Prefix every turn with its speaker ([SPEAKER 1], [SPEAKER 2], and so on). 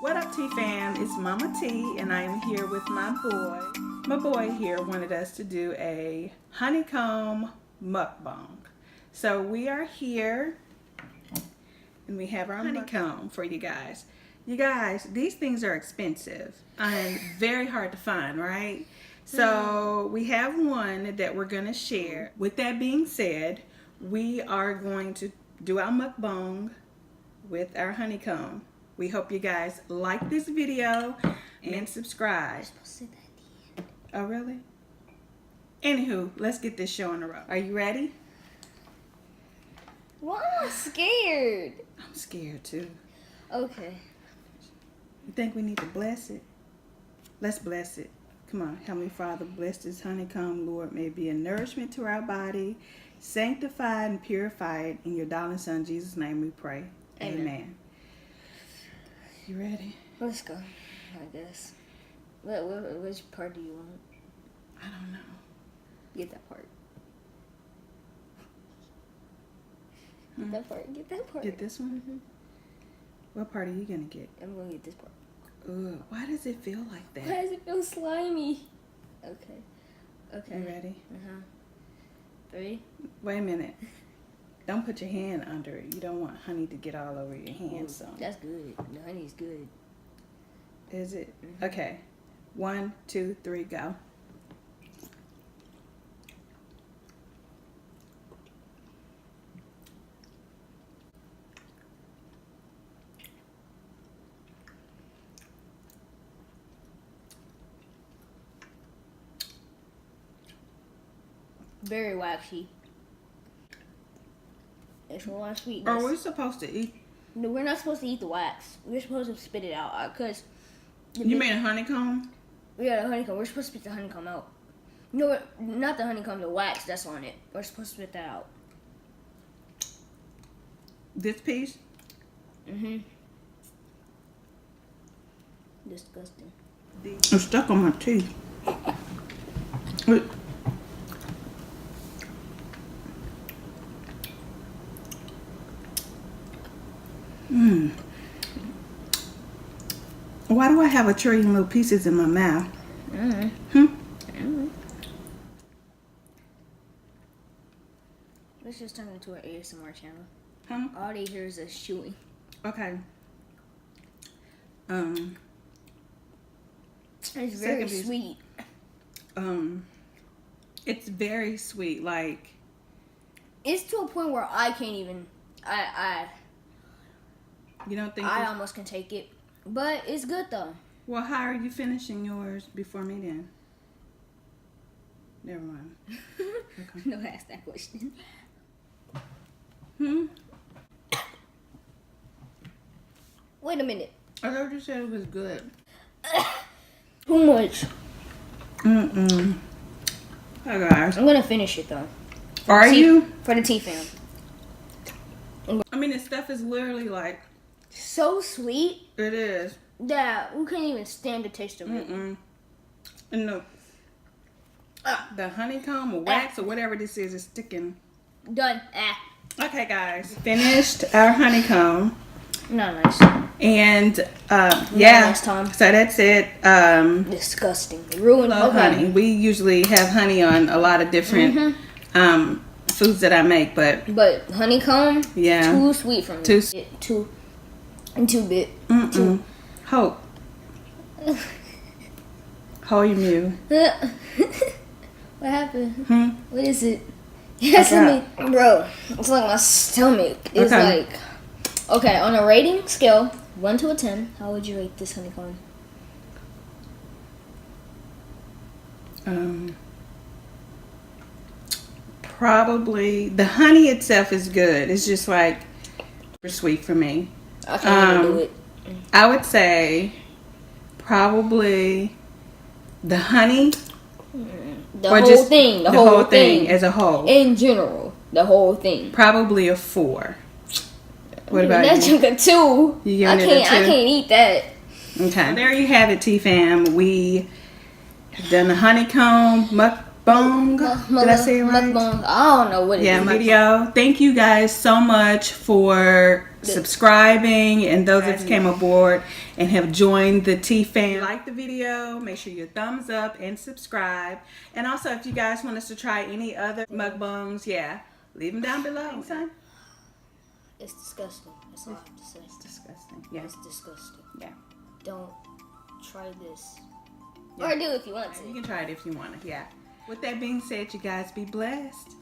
[SPEAKER 1] What up, T fam? It's Mama T, and I am here with my boy. My boy here wanted us to do a honeycomb mukbang. So we are here, and we have our honeycomb for you guys. You guys, these things are expensive and very hard to find, right? So we have one that we're gonna share. With that being said, we are going to do our mukbang with our honeycomb. We hope you guys like this video and subscribe. Oh, really? Anywho, let's get this show on the road. Are you ready?
[SPEAKER 2] Why am I scared?
[SPEAKER 1] I'm scared too.
[SPEAKER 2] Okay.
[SPEAKER 1] You think we need to bless it? Let's bless it. Come on. Heavenly Father, bless this honeycomb, Lord. May it be a nourishment to our body, sanctified and purified. In your darling Son, Jesus' name we pray. Amen. You ready?
[SPEAKER 2] Let's go, I guess. Which part do you want?
[SPEAKER 1] I don't know.
[SPEAKER 2] Get that part. Get that part. Get that part.
[SPEAKER 1] Get this one?
[SPEAKER 2] Mm-hmm.
[SPEAKER 1] What part are you going to get?
[SPEAKER 2] I'm going to get this part.
[SPEAKER 1] Ugh, why does it feel like that?
[SPEAKER 2] Why does it feel slimy? Okay. Okay.
[SPEAKER 1] You ready?
[SPEAKER 2] Uh-huh. 3.
[SPEAKER 1] Wait a minute. Don't put your hand under it. You don't want honey to get all over your hand.
[SPEAKER 2] Ooh,
[SPEAKER 1] So
[SPEAKER 2] that's good. The honey's good.
[SPEAKER 1] is it?
[SPEAKER 2] Mm-hmm.
[SPEAKER 1] Okay. 1, 2, 3, go.
[SPEAKER 2] Very waxy. It's a lot of sweetness.
[SPEAKER 1] Are we supposed to eat?
[SPEAKER 2] No, we're not supposed to eat the wax. We're supposed to spit it out. Because
[SPEAKER 1] You mean a honeycomb?
[SPEAKER 2] yeah, the honeycomb. We're supposed to spit the honeycomb out. No, not the honeycomb, the wax that's on it. We're supposed to spit that out.
[SPEAKER 1] This piece?
[SPEAKER 2] Mm-hmm. Disgusting.
[SPEAKER 1] It's stuck on my teeth. Wait. Why do I have a trillion little pieces in my mouth?
[SPEAKER 2] Let's just turn into an ASMR channel.
[SPEAKER 1] Huh?
[SPEAKER 2] All they hear is us chewing.
[SPEAKER 1] Okay.
[SPEAKER 2] It's very
[SPEAKER 1] piece.
[SPEAKER 2] sweet.
[SPEAKER 1] It's very sweet. Like,
[SPEAKER 2] It's to a point where I can't even.
[SPEAKER 1] you don't think?
[SPEAKER 2] I almost can take it, but it's good though.
[SPEAKER 1] Well, how are you finishing yours before me then? Never mind. Okay.
[SPEAKER 2] No, ask that question. Wait a minute.
[SPEAKER 1] I thought you said it was good.
[SPEAKER 2] Too much.
[SPEAKER 1] Hi guys.
[SPEAKER 2] I'm gonna finish it though.
[SPEAKER 1] Are you?
[SPEAKER 2] For the T fam.
[SPEAKER 1] I mean, this stuff is literally like,
[SPEAKER 2] So sweet
[SPEAKER 1] it is.
[SPEAKER 2] that we can't even stand the taste of it.
[SPEAKER 1] And the honeycomb or wax or whatever this is sticking.
[SPEAKER 2] Done.
[SPEAKER 1] Okay, guys. Finished our honeycomb.
[SPEAKER 2] Not nice.
[SPEAKER 1] And, yeah.
[SPEAKER 2] Nice, Tom.
[SPEAKER 1] So that's it.
[SPEAKER 2] Disgusting. Ruined
[SPEAKER 1] Love honey. We usually have honey on a lot of different foods that I make, but
[SPEAKER 2] honeycomb,
[SPEAKER 1] yeah,
[SPEAKER 2] too sweet for me. Too bit.
[SPEAKER 1] Hope. Hold your mew.
[SPEAKER 2] What happened? What is it? Yes, bro. It's like my stomach is like. Okay, on a rating scale, 1 to 10, how would you rate this honeycomb?
[SPEAKER 1] Probably the honey itself is good. It's just like super sweet for me.
[SPEAKER 2] I can't even do it.
[SPEAKER 1] I would say probably the honey.
[SPEAKER 2] The whole thing. The whole thing
[SPEAKER 1] as a whole.
[SPEAKER 2] In general, the whole thing.
[SPEAKER 1] Probably a 4. What about
[SPEAKER 2] that
[SPEAKER 1] you?
[SPEAKER 2] That junk a 2. I can't eat that.
[SPEAKER 1] Okay. There you have it, T-Fam. We have done the honeycomb Mukbang. Did I say it right?
[SPEAKER 2] Mukbang. I don't know what it is.
[SPEAKER 1] Yeah, video. Thank you guys so much for subscribing and those that came aboard and have joined the T fam. If you like the video, make sure you thumbs up and subscribe. And also, if you guys want us to try any other mukbangs, leave them down below. Son.
[SPEAKER 2] It's disgusting. That's all I have to say.
[SPEAKER 1] It's disgusting. Yeah.
[SPEAKER 2] It's disgusting.
[SPEAKER 1] Yeah.
[SPEAKER 2] Don't try this.
[SPEAKER 1] Yeah.
[SPEAKER 2] Or do if you want to.
[SPEAKER 1] You can try it if you want to. Yeah. With that being said, you guys be blessed.